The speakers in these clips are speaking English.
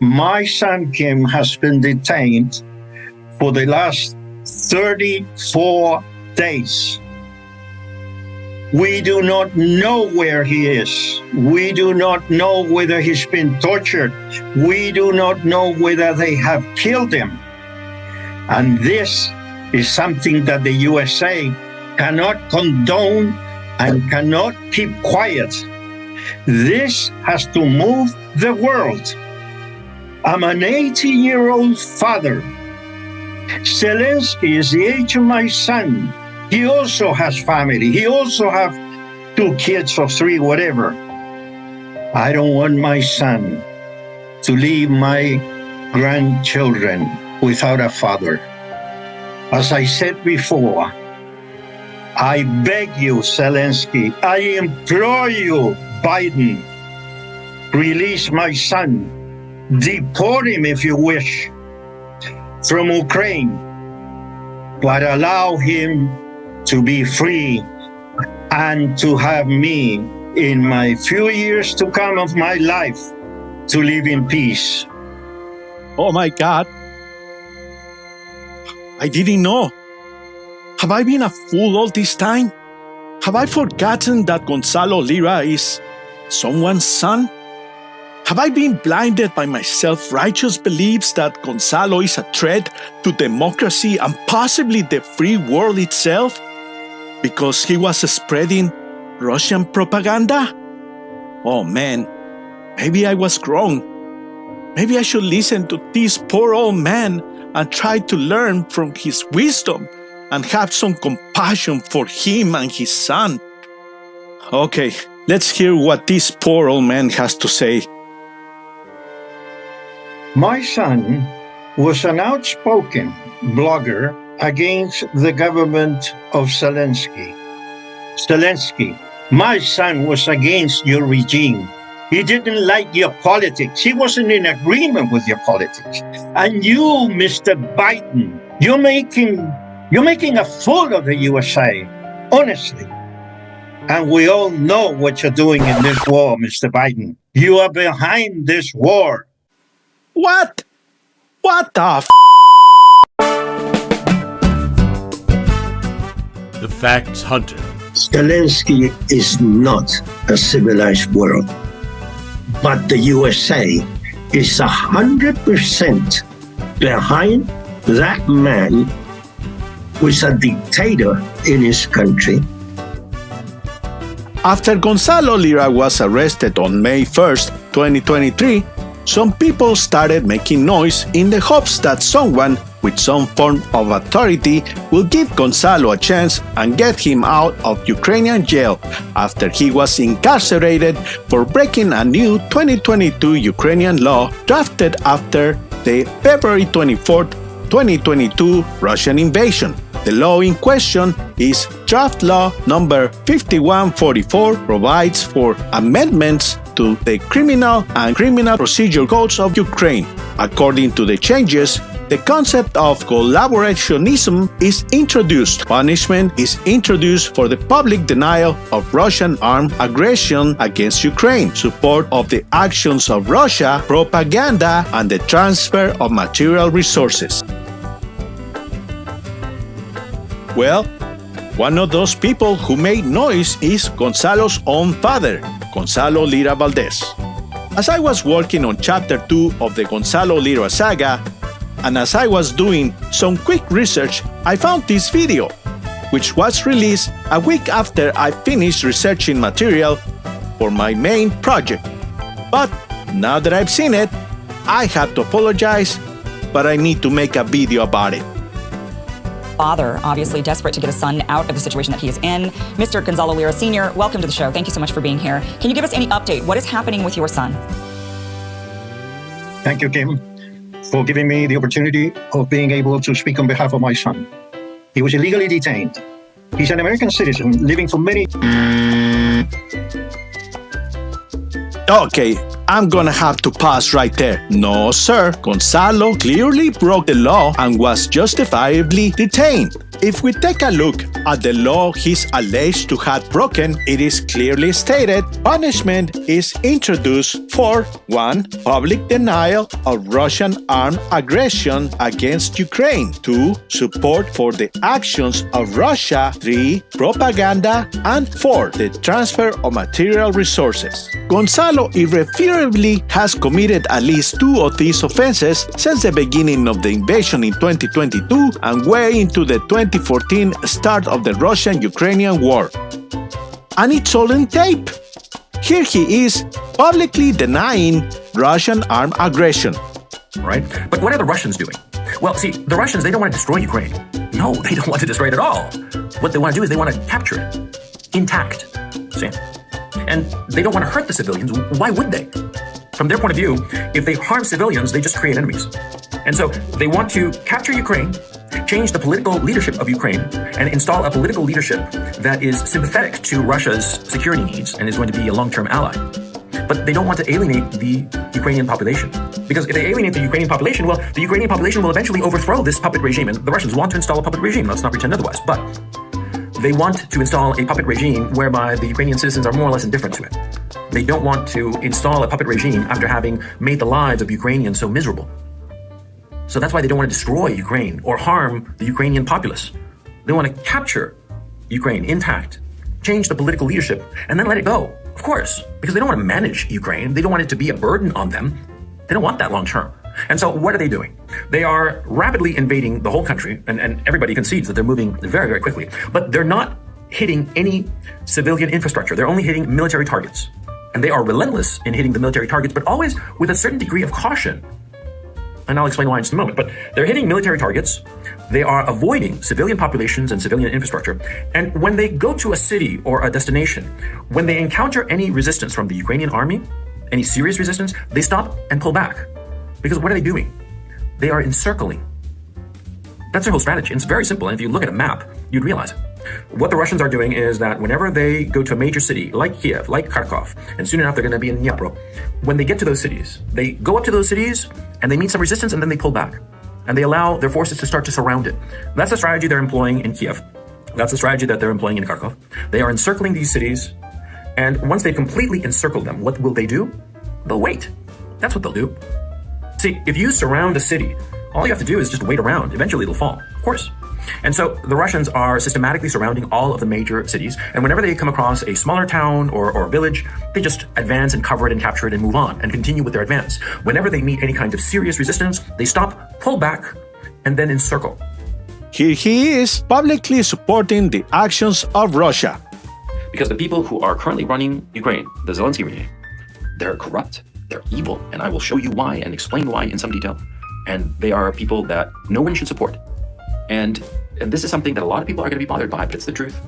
My son Kim has been detained for the last 34 days. We do not know where he is. We do not know whether he's been tortured. We do not know whether they have killed him. And this is something that the USA cannot condone and cannot keep quiet. This has to move the world. I'm an 80-year-old father. Zelenskyy is the age of my son. He also has family. He also has 2 kids or 3, whatever. I don't want my son to leave my grandchildren without a father. As I said before, I beg you, Zelenskyy, I implore you, Biden, release my son. Deport him if you wish from Ukraine, but allow him to be free and to have me in my few years to come of my life to live in peace. Oh my God. I didn't know. Have I been a fool all this time? Have I forgotten that Gonzalo Lira is someone's son? Have I been blinded by my self-righteous beliefs that Gonzalo is a threat to democracy and possibly the free world itself? Because he was spreading Russian propaganda? Oh man, maybe I was wrong. Maybe I should listen to this poor old man and try to learn from his wisdom and have some compassion for him and his son. Okay, let's hear what this poor old man has to say. My son was an outspoken blogger against the government of Zelenskyy. Zelenskyy, my son was against your regime. He didn't like your politics. He wasn't in agreement with your politics. And you, Mr. Biden, you're making a fool of the USA, honestly. And we all know what you're doing in this war, Mr. Biden. You are behind this war. What? What the The Facts Hunter. Zelenskyy is not a civilized world, but the USA is 100% behind that man who is a dictator in his country. After Gonzalo Lira was arrested on May 1st, 2023, some people started making noise in the hopes that someone with some form of authority will give Gonzalo a chance and get him out of Ukrainian jail after he was incarcerated for breaking a new 2022 Ukrainian law drafted after the February 24, 2022 Russian invasion. The law in question is Draft Law number 5144, provides for amendments to the criminal and criminal procedure codes of Ukraine. According to the changes, the concept of collaborationism is introduced. Punishment is introduced for the public denial of Russian armed aggression against Ukraine, support of the actions of Russia, propaganda, and the transfer of material resources. Well, one of those people who made noise is Gonzalo's own father, Gonzalo Lira Valdez. As I was working on Chapter 2 of the Gonzalo Lira saga, and as I was doing some quick research, I found this video, which was released a week after I finished researching material for my main project. But now that I've seen it, I have to apologize, but I need to make a video about it. Father, obviously desperate to get his son out of the situation that he is in. Mr. Gonzalo Lira Sr., welcome to the show. Thank you so much for being here. Can you give us any update? What is happening with your son? Thank you, Kim, for giving me the opportunity of being able to speak on behalf of my son. He was illegally detained. He's an American citizen living for many... Okay, I'm gonna have to pause right there. No, sir. Gonzalo clearly broke the law and was justifiably detained. If we take a look at the law he's alleged to have broken, it is clearly stated punishment is introduced for 1. Public denial of Russian armed aggression against Ukraine, 2. Support for the actions of Russia, 3. Propaganda, and 4. The transfer of material resources. Gonzalo irrefutably has committed at least 2 of these offenses since the beginning of the invasion in 2022 and way into the 2014 start of the Russian-Ukrainian war. And it's all in tape. Here he is publicly denying Russian armed aggression. Right? But what are the Russians doing? Well, see, the Russians, they don't want to destroy Ukraine. No, they don't want to destroy it at all. What they want to do is they want to capture it intact. See? And they don't want to hurt the civilians. Why would they? From their point of view, if they harm civilians, they just create enemies. And so they want to capture Ukraine, change the political leadership of Ukraine, and install a political leadership that is sympathetic to Russia's security needs and is going to be a long-term ally. But they don't want to alienate the Ukrainian population. Because if they alienate the Ukrainian population, well, the Ukrainian population will eventually overthrow this puppet regime. And the Russians want to install a puppet regime. Let's not pretend otherwise. But they want to install a puppet regime whereby the Ukrainian citizens are more or less indifferent to it. They don't want to install a puppet regime after having made the lives of Ukrainians so miserable. So that's why they don't want to destroy Ukraine or harm the Ukrainian populace. They want to capture Ukraine intact, change the political leadership, and then let it go. Of course, because they don't want to manage Ukraine. They don't want it to be a burden on them. They don't want that long term. And so what are they doing? They are rapidly invading the whole country, and everybody concedes that they're moving very, very quickly. But they're not hitting any civilian infrastructure. They're only hitting military targets. And they are relentless in hitting the military targets, but always with a certain degree of caution. And I'll explain why in just a moment. But they're hitting military targets. They are avoiding civilian populations and civilian infrastructure. And when they go to a city or a destination, when they encounter any resistance from the Ukrainian army, any serious resistance, they stop and pull back. Because what are they doing? They are encircling. That's their whole strategy. It's very simple. And if you look at a map, you'd realize it. What the Russians are doing is that whenever they go to a major city like Kiev, like Kharkov, and soon enough they're going to be in Dnipro, when they get to those cities, they go up to those cities and they meet some resistance and then they pull back. And they allow their forces to start to surround it. That's the strategy they're employing in Kiev. That's the strategy that they're employing in Kharkov. They are encircling these cities, and once they've completely encircled them, what will they do? They'll wait. That's what they'll do. See, if you surround a city, all you have to do is just wait around. Eventually it'll fall, of course. And so the Russians are systematically surrounding all of the major cities. And whenever they come across a smaller town or a village, they just advance and cover it and capture it and move on and continue with their advance. Whenever they meet any kind of serious resistance, they stop, pull back, and then encircle. Here he is publicly supporting the actions of Russia. Because the people who are currently running Ukraine, the Zelenskyy regime, they're corrupt, they're evil, and I will show you why and explain why in some detail. And they are people that no one should support. And this is something that a lot of people are going to be bothered by, but it's the truth.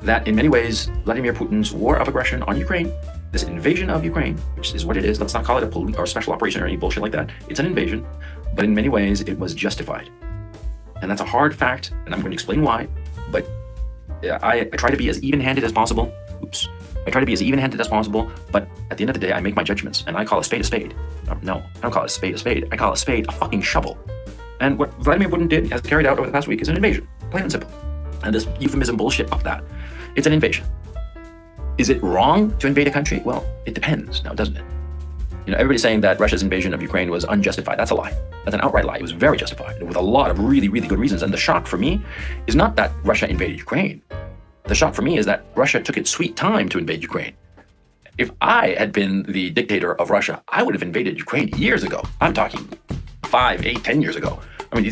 That in many ways, Vladimir Putin's war of aggression on Ukraine, this invasion of Ukraine, which is what it is, let's not call it a police or special operation or any bullshit like that. It's an invasion, but in many ways it was justified. And that's a hard fact, and I'm going to explain why, but I try to be as even-handed as possible. I try to be as even-handed as possible, but at the end of the day, I make my judgments, and I call a spade a spade. No, I don't call it a spade a spade. I call a spade a fucking shovel. And what Vladimir Putin did, has carried out over the past week, is an invasion, plain and simple. And this euphemism bullshit of that, it's an invasion. Is it wrong to invade a country? Well, it depends now, doesn't it? You know, everybody's saying that Russia's invasion of Ukraine was unjustified. That's a lie. That's an outright lie. It was very justified, with a lot of really, really good reasons. And the shock for me is not that Russia invaded Ukraine. The shock for me is that Russia took its sweet time to invade Ukraine. If I had been the dictator of Russia, I would have invaded Ukraine years ago. I'm talking 5, 8, 10 years ago. I mean,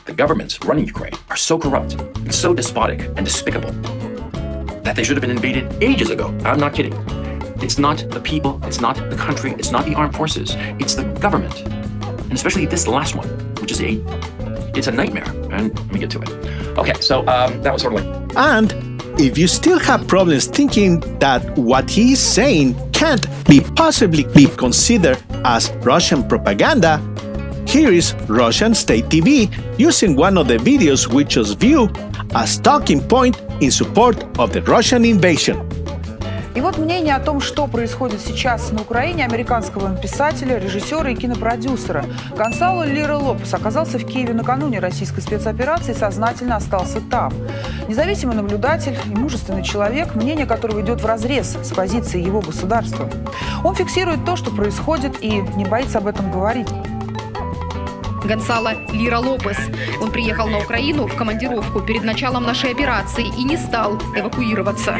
the governments running Ukraine are so corrupt and so despotic and despicable that they should have been invaded ages ago. I'm not kidding. It's not the people, it's not the country, it's not the armed forces, it's the government. And especially this last one, which is it's a nightmare. And let me get to it. Okay, so that was sort of like... And if you still have problems thinking that what he is saying can't possibly be considered as Russian propaganda, here is Russian state TV using one of the videos we just viewed as talking point in support of the Russian invasion. И вот мнение о том, что происходит сейчас на Украине, американского писателя, режиссера и кинопродюсера. Гонзало Лира Лопес оказался в Киеве накануне российской спецоперации и сознательно остался там. Независимый наблюдатель и мужественный человек, мнение которого идет вразрез с позицией его государства. Он фиксирует то, что происходит, и не боится об этом говорить. Гонзало Лира Лопес. Он приехал на Украину в командировку перед началом нашей операции и не стал эвакуироваться.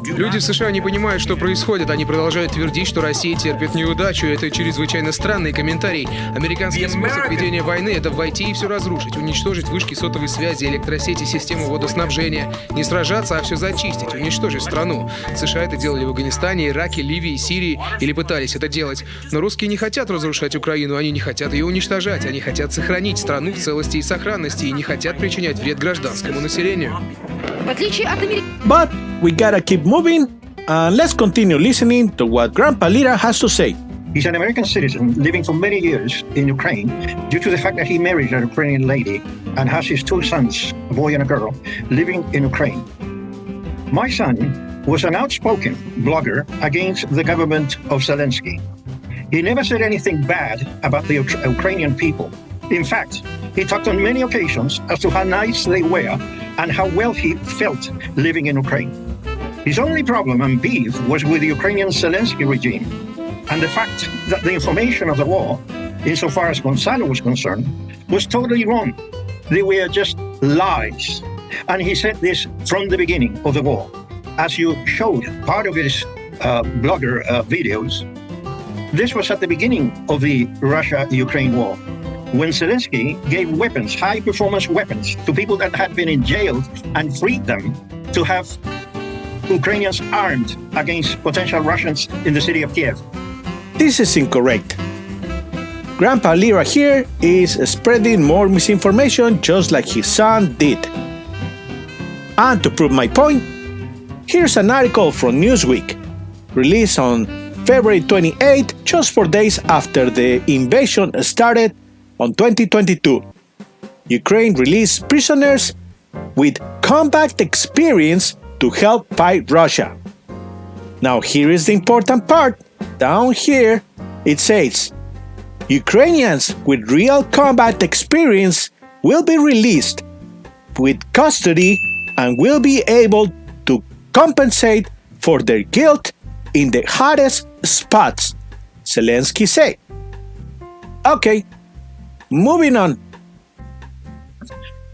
Люди в США не понимают, что происходит. Они продолжают твердить, что Россия терпит неудачу. Это чрезвычайно странный комментарий. Американский способ ведения войны – это войти и все разрушить, уничтожить вышки сотовой связи, электросети, систему водоснабжения. Не сражаться, а все зачистить, уничтожить страну. США это делали в Афганистане, Ираке, Ливии, Сирии или пытались это делать. Но русские не хотят разрушать Украину, они не хотят ее уничтожать. Они хотят сохранить страну в целости и сохранности и не хотят причинять вред гражданскому населению. В отличие от But we gotta keep moving, and let's continue listening to what Grandpa Lira has to say. He's an American citizen living for many years in Ukraine due to the fact that he married a Ukrainian lady and has his two sons, a boy and a girl, living in Ukraine. My son was an outspoken blogger against the government of Zelenskyy. He never said anything bad about the Ukrainian people. In fact, he talked on many occasions as to how nice they were and how well he felt living in Ukraine. His only problem and beef was with the Ukrainian Zelenskyy regime and the fact that the information of the war, insofar as Gonzalo was concerned, was totally wrong. They were just lies. And he said this from the beginning of the war. As you showed part of his blogger videos, this was at the beginning of the Russia-Ukraine war, when Zelenskyy gave weapons, high-performance weapons, to people that had been in jail and freed them to have Ukrainians armed against potential Russians in the city of Kiev. This is incorrect. Grandpa Lira here is spreading more misinformation just like his son did. And to prove my point, here's an article from Newsweek, released on February 28, just 4 days after the invasion started on 2022. Ukraine released prisoners with combat experience to help fight Russia. Now here is the important part. Down here it says, Ukrainians with real combat experience will be released with custody and will be able to compensate for their guilt in the hottest spots, Zelenskyy said. Okay, moving on.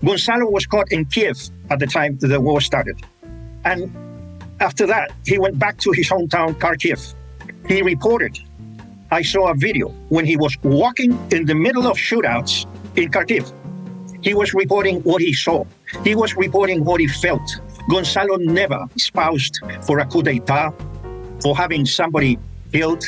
Gonzalo was caught in Kiev at the time the war started. And after that, he went back to his hometown, Kharkiv. He reported, I saw a video when he was walking in the middle of shootouts in Kharkiv. He was reporting what he saw. He was reporting what he felt. Gonzalo never espoused for a coup d'etat, for having somebody killed.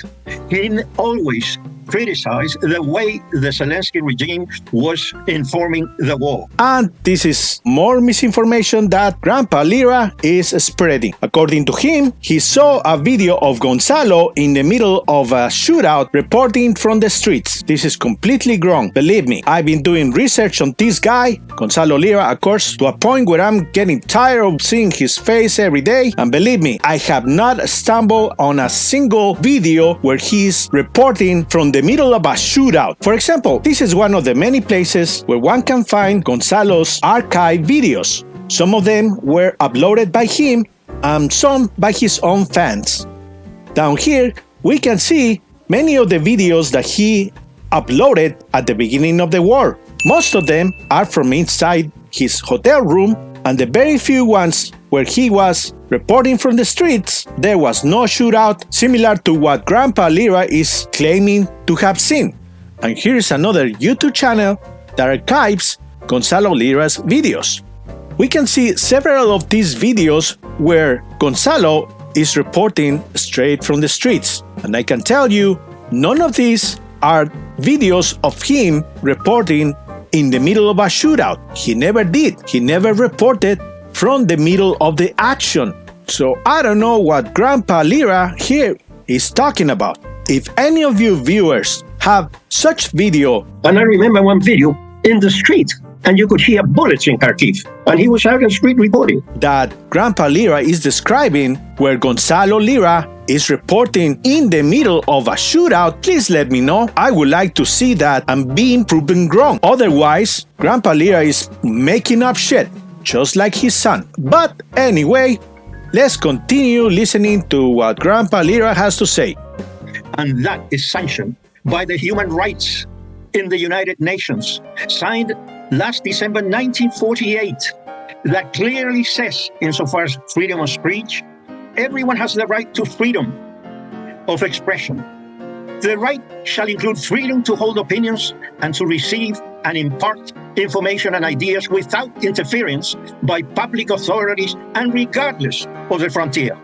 He always criticized the way the Zelenskyy regime was informing the war. And this is more misinformation that Grandpa Lira is spreading. According to him, he saw a video of Gonzalo in the middle of a shootout reporting from the streets. This is completely wrong. Believe me, I've been doing research on this guy, Gonzalo Lira, of course, to a point where I'm getting tired of seeing his face every day. And believe me, I have not stumbled on a single video where he's reporting from the middle of a shootout. For example, this is one of the many places where one can find Gonzalo's archive videos. Some of them were uploaded by him and some by his own fans. Down here, we can see many of the videos that he uploaded at the beginning of the war. Most of them are from inside his hotel room, and the very few ones where he was reporting from the streets, there was no shootout similar to what Grandpa Lira is claiming to have seen. And here's another YouTube channel that archives Gonzalo Lira's videos. We can see several of these videos where Gonzalo is reporting straight from the streets. And I can tell you, none of these are videos of him reporting in the middle of a shootout. He never did. He never reported from the middle of the action. So I don't know what Grandpa Lira here is talking about. If any of you viewers have such video, and I remember one video in the street and you could hear bullets in Kharkiv. And he was out on street reporting. That Grandpa Lira is describing, where Gonzalo Lira is reporting in the middle of a shootout, please let me know. I would like to see that and being proven wrong. Otherwise, Grandpa Lira is making up shit, just like his son. But anyway, let's continue listening to what Grandpa Lira has to say. And that is sanctioned by the human rights in the United Nations, signed last December 1948, that clearly says, insofar as freedom of speech, everyone has the right to freedom of expression. The right shall include freedom to hold opinions and to receive and impart information and ideas without interference by public authorities and regardless of the frontier.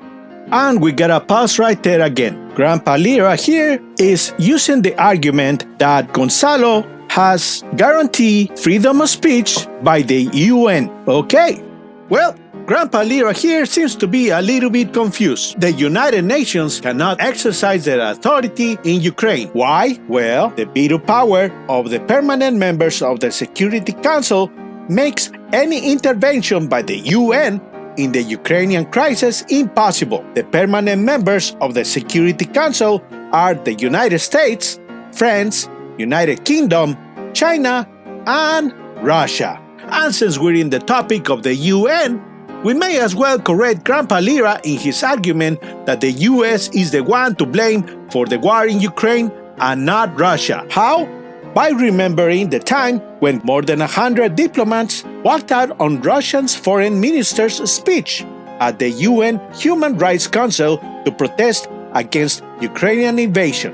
And we gotta pause right there again. Grandpa Lira here is using the argument that Gonzalo has guaranteed freedom of speech by the UN. Okay, well, Grandpa Lira here seems to be a little bit confused. The United Nations cannot exercise their authority in Ukraine. Why? Well, the veto power of the permanent members of the Security Council makes any intervention by the UN in the Ukrainian crisis impossible. The permanent members of the Security Council are the United States, France, United Kingdom, China, and Russia. And since we're in the topic of the UN, we may as well correct Grandpa Lira in his argument that the US is the one to blame for the war in Ukraine and not Russia. How? By remembering the time when more than 100 diplomats walked out on Russia's foreign minister's speech at the UN Human Rights Council to protest against Ukrainian invasion.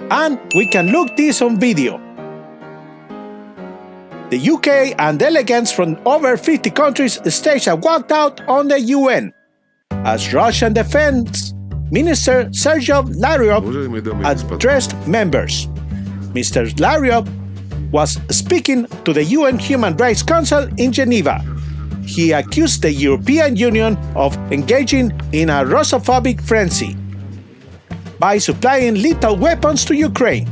And we can look this on video. The UK and delegates from over 50 countries staged a walkout on the UN as Russian Defense Minister Sergei Lavrov addressed members. Mr. Lavrov was speaking to the UN Human Rights Council in Geneva. He accused the European Union of engaging in a Russophobic frenzy by supplying lethal weapons to Ukraine.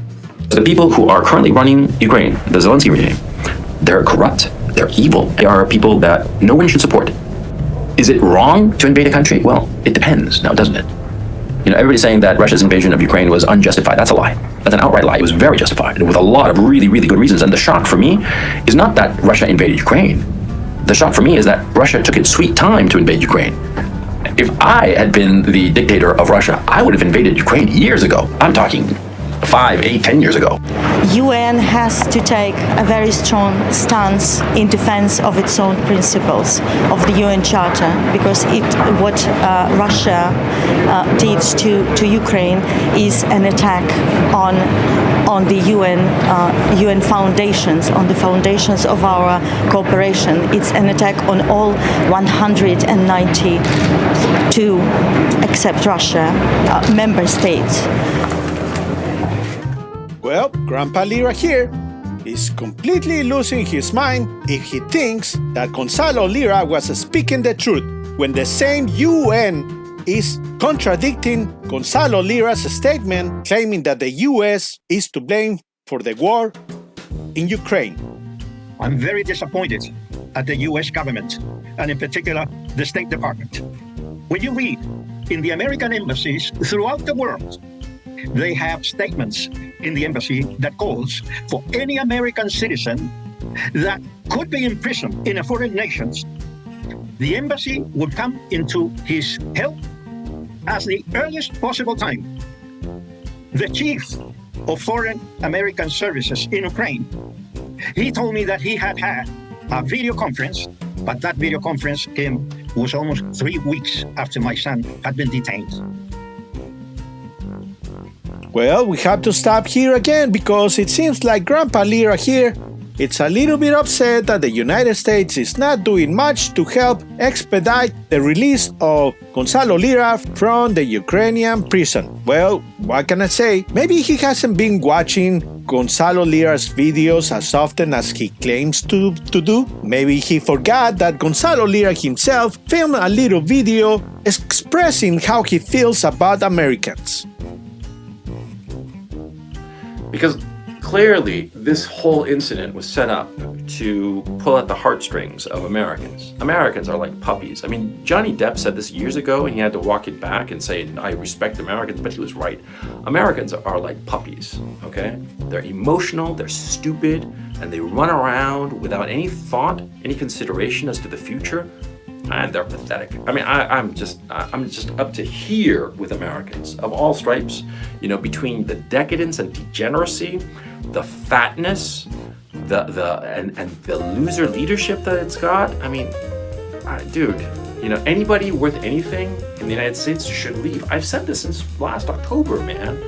The people who are currently running Ukraine, the Zelenskyy regime, they're corrupt, they're evil, they are people that no one should support. Is it wrong to invade a country? Well, it depends now, doesn't it? You know, everybody's saying that Russia's invasion of Ukraine was unjustified. That's a lie. That's an outright lie. It was very justified, with a lot of really, really good reasons. And the shock for me is not that Russia invaded Ukraine. The shock for me is that Russia took its sweet time to invade Ukraine. If I had been the dictator of Russia, I would have invaded Ukraine years ago. I'm talking 5, 8, 10 years ago. UN has to take a very strong stance in defense of its own principles of the UN Charter, because what Russia did to Ukraine is an attack on the UN foundations, on the foundations of our cooperation. It's an attack on all 192, except Russia, member states. Well, Grandpa Lira here is completely losing his mind if he thinks that Gonzalo Lira was speaking the truth when the same UN is contradicting Gonzalo Lira's statement, claiming that the US is to blame for the war in Ukraine. I'm very disappointed at the US government, and in particular, the State Department. When you read in the American embassies throughout the world, they have statements in the embassy that calls for any American citizen that could be imprisoned in a foreign nation. The embassy would come into his help at the earliest possible time. The chief of Foreign American Services in Ukraine, he told me that he had a video conference, but that video conference was almost 3 weeks after my son had been detained. Well, we have to stop here again because it seems like Grandpa Lira here is a little bit upset that the United States is not doing much to help expedite the release of Gonzalo Lira from the Ukrainian prison. Well, what can I say? Maybe he hasn't been watching Gonzalo Lira's videos as often as he claims to do. Maybe he forgot that Gonzalo Lira himself filmed a little video expressing how he feels about Americans. Because Clearly, this whole incident was set up to pull at the heartstrings of Americans. Americans are like puppies. I mean, Johnny Depp said this years ago, and he had to walk it back and say, I respect Americans, but he was right. Americans are like puppies, okay? They're emotional, they're stupid, and they run around without any thought, any consideration as to the future, and they're pathetic. I mean, I'm just up to here with Americans of all stripes, you know, between the decadence and degeneracy, the fatness, the loser leadership that it's got. I mean, dude, you know, anybody worth anything in the United States should leave. I've said this since last October, man.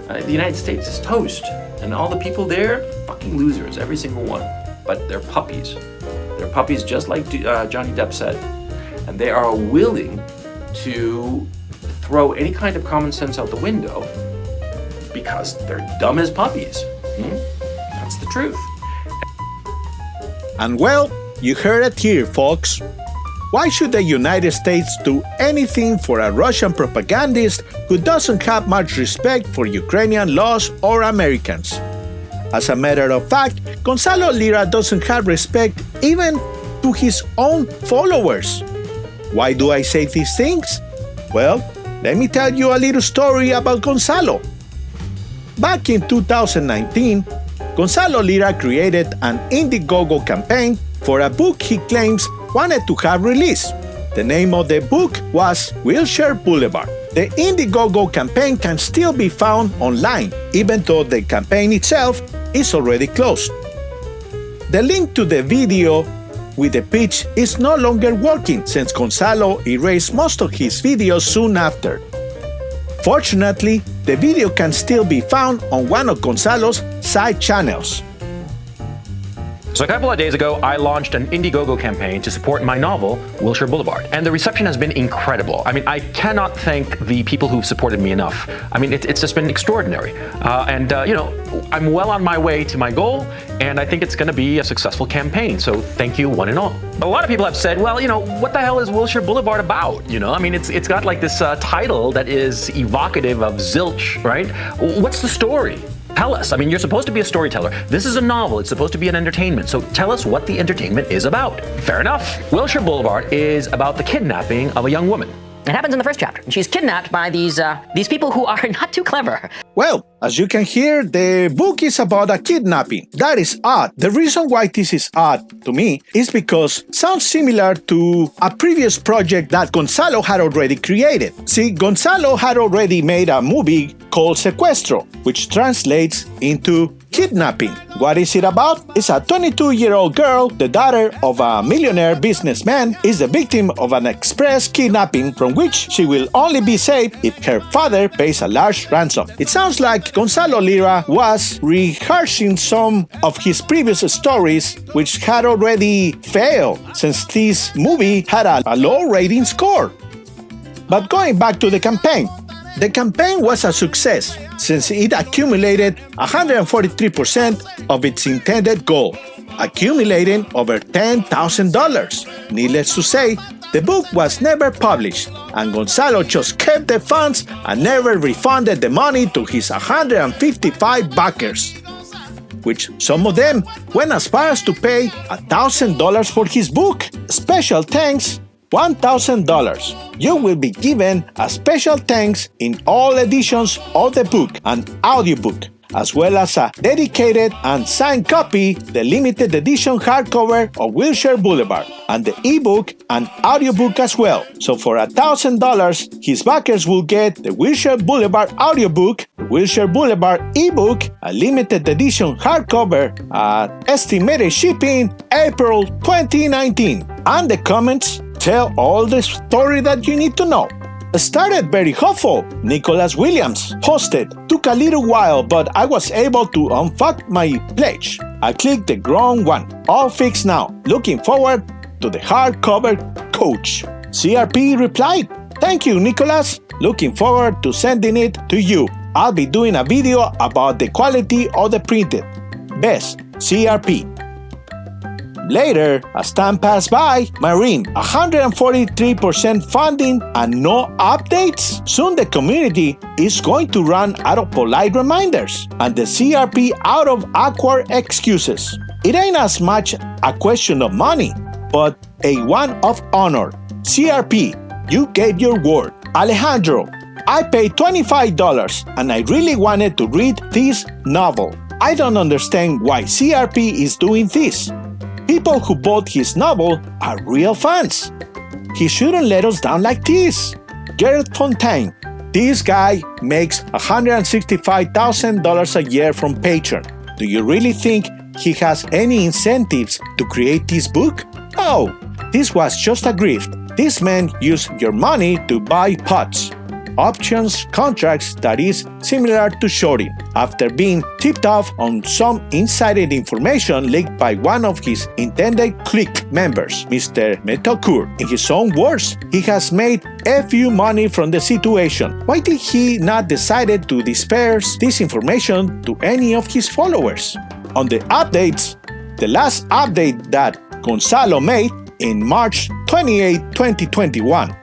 The United States is toast, and all the people there, fucking losers, every single one. But they're puppies. They're puppies, just like Johnny Depp said, and they are willing to throw any kind of common sense out the window because they're dumb as puppies. That's the truth. And well, you heard it here, folks. Why should the United States do anything for a Russian propagandist who doesn't have much respect for Ukrainian laws or Americans? As a matter of fact, Gonzalo Lira doesn't have respect even to his own followers. Why do I say these things? Well, let me tell you a little story about Gonzalo. Back in 2019, Gonzalo Lira created an Indiegogo campaign for a book he claims wanted to have released. The name of the book was Wheelchair Boulevard. The Indiegogo campaign can still be found online, even though the campaign itself is already closed. The link to the video with the pitch is no longer working since Gonzalo erased most of his videos soon after. Fortunately, the video can still be found on one of Gonzalo's side channels. So a couple of days ago, I launched an Indiegogo campaign to support my novel, Wheelchair Boulevard. And the reception has been incredible. I mean, I cannot thank the people who've supported me enough. I mean, it's just been extraordinary. You know, I'm well on my way to my goal, and I think it's going to be a successful campaign. So thank you, one and all. A lot of people have said, well, you know, what the hell is Wheelchair Boulevard about? You know, I mean, it's got like this title that is evocative of zilch, right? What's the story? Tell us. I mean, you're supposed to be a storyteller. This is a novel. It's supposed to be an entertainment. So tell us what the entertainment is about. Fair enough. Wheelchair Boulevard is about the kidnapping of a young woman. It happens in the first chapter. She's kidnapped by these people who are not too clever. Well, as you can hear, the book is about a kidnapping. That is odd. The reason why this is odd to me is because it sounds similar to a previous project that Gonzalo had already created. See, Gonzalo had already made a movie called Secuestro, which translates into kidnapping. What is it about? It's a 22-year-old girl, the daughter of a millionaire businessman, is the victim of an express kidnapping from which she will only be saved if her father pays a large ransom. It sounds like Gonzalo Lira was rehearsing some of his previous stories which had already failed since this movie had a low rating score. But going back to the campaign was a success since it accumulated 143% of its intended goal, accumulating over $10,000. Needless to say, the book was never published, and Gonzalo just kept the funds and never refunded the money to his 155 backers, which some of them went as far as to pay $1,000 for his book. Special thanks, $1,000. You will be given a special thanks in all editions of the book and audiobook, as well as a dedicated and signed copy, the limited edition hardcover of Wheelchair Boulevard, and the ebook and audiobook as well. So for $1,000, his backers will get the Wheelchair Boulevard audiobook, the Wheelchair Boulevard ebook, a limited edition hardcover at estimated shipping April 2019. And the comments tell all the story that you need to know. Started very hopeful. Nicholas Williams posted, took a little while, but I was able to unfuck my pledge. I clicked the wrong one. All fixed now. Looking forward to the hardcover coach. CRP replied, thank you, Nicholas. Looking forward to sending it to you. I'll be doing a video about the quality of the printed. Best, CRP. Later, as time passed by, Marine, 143% funding and no updates? Soon the community is going to run out of polite reminders and the CRP out of awkward excuses. It ain't as much a question of money, but a one of honor. CRP, you gave your word. Alejandro, I paid $25 and I really wanted to read this novel. I don't understand why CRP is doing this. People who bought his novel are real fans. He shouldn't let us down like this. Gerrit Fontaine, this guy makes $165,000 a year from Patreon. Do you really think he has any incentives to create this book? No, this was just a grift. This man used your money to buy pots, options, contracts that is similar to shorting. After being tipped off on some insider information leaked by one of his intended clique members, Mr. Metokur. In his own words, he has made a few money from the situation. Why did he not decide to disperse this information to any of his followers? On the updates, the last update that Gonzalo made in March 28, 2021.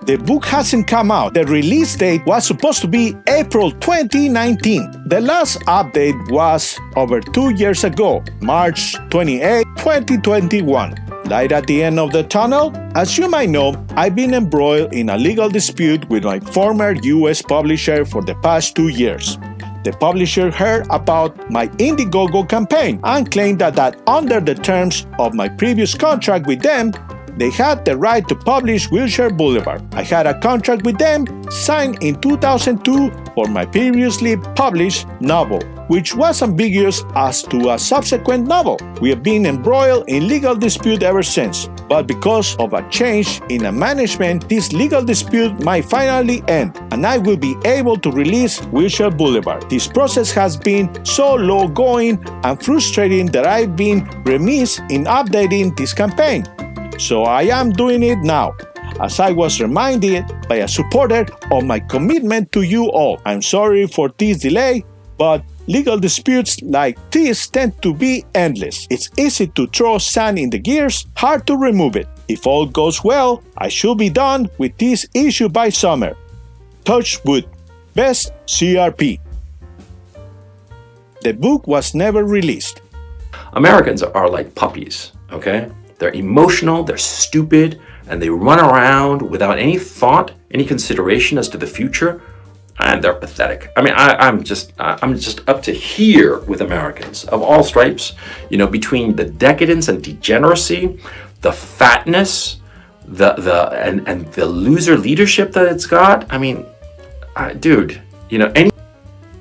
The book hasn't come out. The release date was supposed to be April 2019. The last update was over 2 years ago, March 28, 2021. Light at the end of the tunnel? As you might know, I've been embroiled in a legal dispute with my former US publisher for the past 2 years. The publisher heard about my Indiegogo campaign and claimed that under the terms of my previous contract with them, they had the right to publish Wilshire Boulevard. I had a contract with them signed in 2002 for my previously published novel, which was ambiguous as to a subsequent novel. We have been embroiled in legal dispute ever since, but because of a change in management, this legal dispute might finally end, and I will be able to release Wilshire Boulevard. This process has been so low going and frustrating that I've been remiss in updating this campaign. So I am doing it now, as I was reminded by a supporter of my commitment to you all. I'm sorry for this delay, but legal disputes like this tend to be endless. It's easy to throw sand in the gears, hard to remove it. If all goes well, I should be done with this issue by summer. Touch wood. Best, CRP. The book was never released. Americans are like puppies, okay? They're emotional, they're stupid, and they run around without any thought, any consideration as to the future, and they're pathetic. I mean, I'm just up to here with Americans of all stripes. You know, between the decadence and degeneracy, the fatness, and the loser leadership that it's got. I mean, dude, you know, any.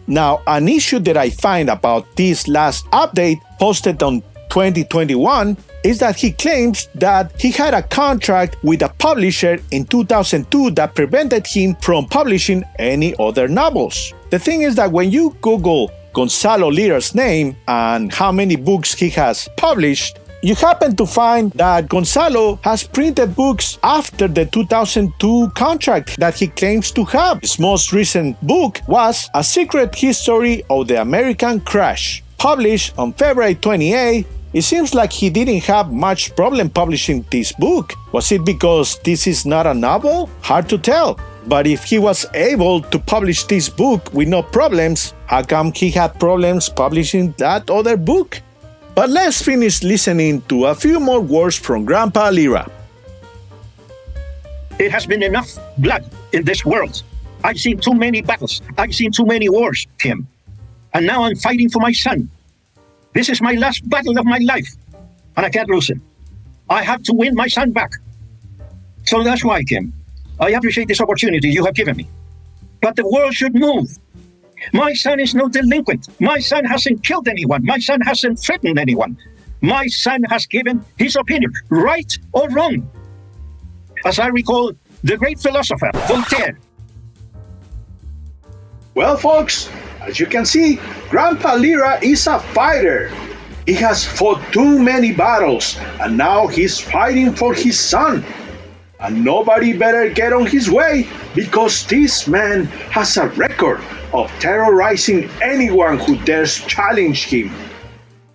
Now, an issue that I find about this last update posted on 2021 is that he claims that he had a contract with a publisher in 2002 that prevented him from publishing any other novels. The thing is that when you Google Gonzalo Lira's name and how many books he has published, you happen to find that Gonzalo has printed books after the 2002 contract that he claims to have. His most recent book was A Secret History of the American Crash, published on February 28. It seems like he didn't have much problem publishing this book. Was it because this is not a novel? Hard to tell. But if he was able to publish this book with no problems, how come he had problems publishing that other book? But let's finish listening to a few more words from Grandpa Lira. It has been enough blood in this world. I've seen too many battles. I've seen too many wars, Tim. And now I'm fighting for my son. This is my last battle of my life, and I can't lose it. I have to win my son back. So that's why, Kim, I appreciate this opportunity you have given me. But the world should move. My son is no delinquent. My son hasn't killed anyone. My son hasn't threatened anyone. My son has given his opinion, right or wrong. As I recall, the great philosopher, Voltaire. Well, folks, as you can see, Grandpa Lira is a fighter. He has fought too many battles, and now he's fighting for his son. And nobody better get on his way, because this man has a record of terrorizing anyone who dares challenge him.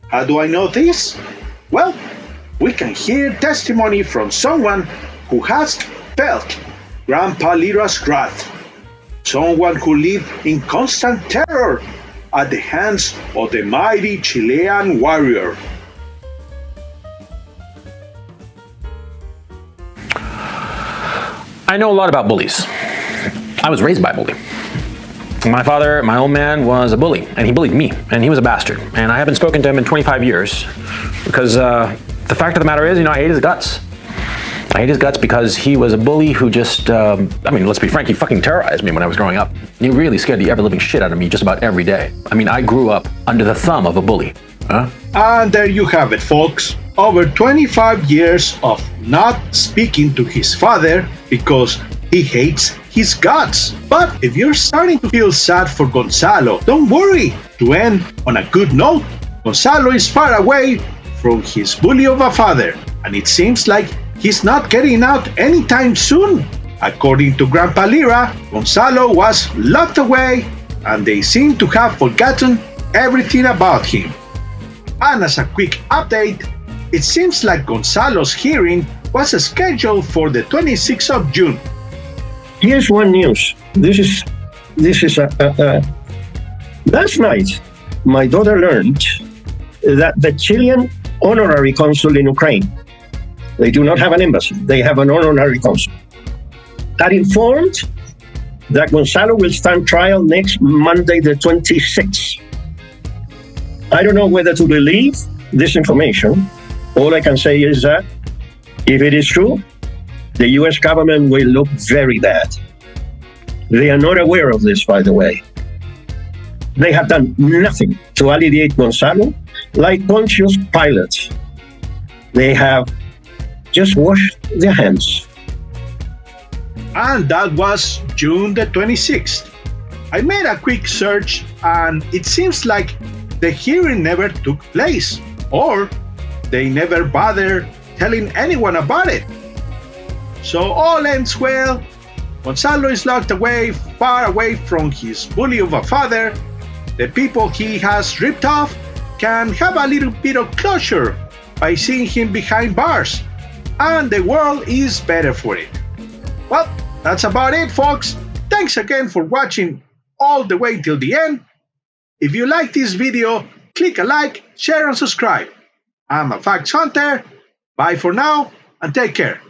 How do I know this? Well, we can hear testimony from someone who has felt Grandpa Lira's wrath. Someone who lived in constant terror at the hands of the mighty Chilean warrior. I know a lot about bullies. I was raised by a bully. My father, my old man, was a bully, and he bullied me, and he was a bastard. And I haven't spoken to him in 25 years because the fact of the matter is, I hate his guts. I hate his guts because he was a bully who just, let's be frank, he fucking terrorized me when I was growing up. He really scared the ever-living shit out of me just about every day. I grew up under the thumb of a bully. And there you have it, folks. Over 25 years of not speaking to his father because he hates his guts. But if you're starting to feel sad for Gonzalo, don't worry. To end on a good note, Gonzalo is far away from his bully of a father, and it seems like he's not getting out anytime soon. According to Grandpa Lira, Gonzalo was locked away, and they seem to have forgotten everything about him. And as a quick update, it seems like Gonzalo's hearing was scheduled for the 26th of June. Here's one news. This is last night, my daughter learned that the Chilean honorary consul in Ukraine, they do not have an embassy, they have an honorary consul, had informed that Gonzalo will stand trial next Monday, the 26th. I don't know whether to believe this information. All I can say is that if it is true, the US government will look very bad. They are not aware of this, by the way. They have done nothing to alleviate Gonzalo, like Pontius Pilate. They have just washed their hands. And that was June the 26th. I made a quick search, and it seems like the hearing never took place, or they never bothered telling anyone about it. So all ends well. Gonzalo is locked away, far away from his bully of a father. The people he has ripped off can have a little bit of closure by seeing him behind bars, and the world is better for it. Well, that's about it, folks. Thanks again for watching all the way till the end. If you like this video, click a like, share, and subscribe. I'm a Facts Hunter. Bye for now, and take care.